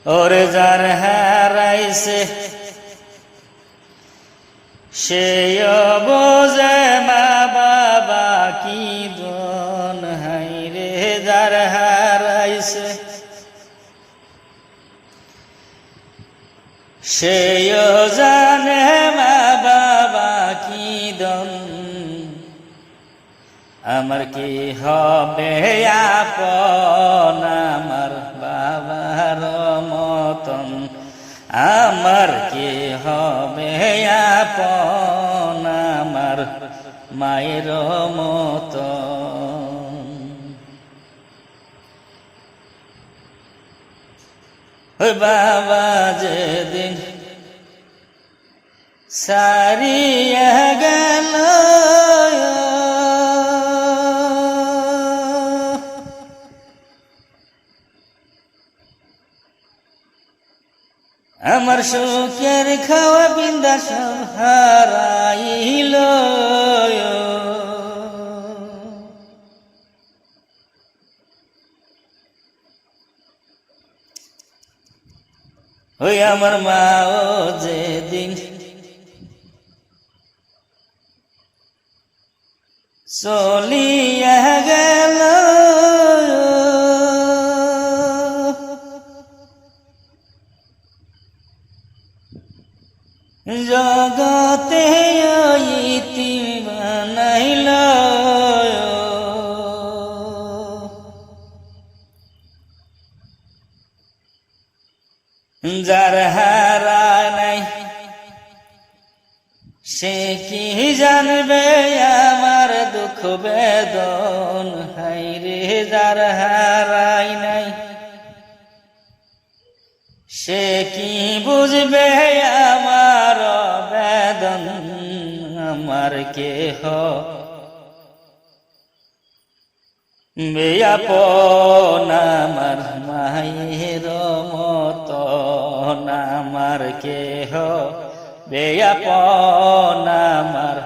ওরে যার হারাইছে সেও বোঝে মা বাবা কি দন হাইরে যার হারাইছে সেও জানে মা বাবা কি দন আমার কি হবে আপন আমার বাবার মতন আমার কি হবে আপন আমার মায়ের মতন ওই বাবা যেদিন সারিয়া গেল আমার সুখের খাওয়া বিন্দা সব হারাইল ওই আমার মাও যেদিন চলিয়া গেল জগতে ইতি বানাইল যার হারা নাই সে কি জানবে আমার দুঃখ বেদন হাইরে যার হারাই নাই সে কি বুঝবে আমার বেদন আমার কেহ বেয়াপন আমার মায়ের মতন আমার কেহ বেয়াপন আমার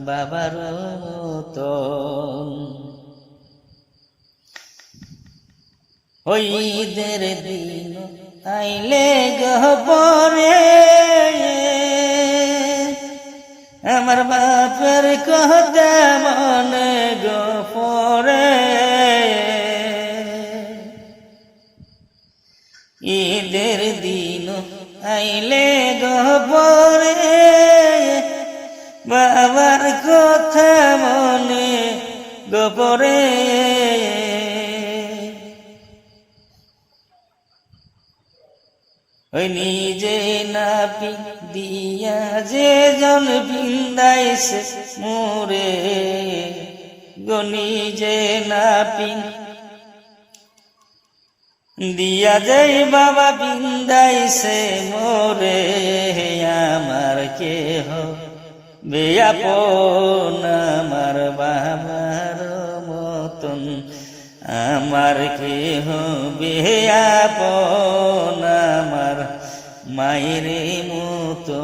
বাবার মতন ওই ঈদের দিন আইলে গহবরে আমার বাপের কথা মনে গফরে ঈদের দিন আইলে গহবরে বাবার কথা মনে গফরে ওই নিজে নাপি দিয়া যে জন বিন্দাইছে মোরে গো নিজে নাপি দিয়া যাই বাবা বিন্দাইছে মোরে আমার কেহ বেয়াপন আমার বাবার মতন আমার কেহ বেয়াপন আমার মায়ের মতো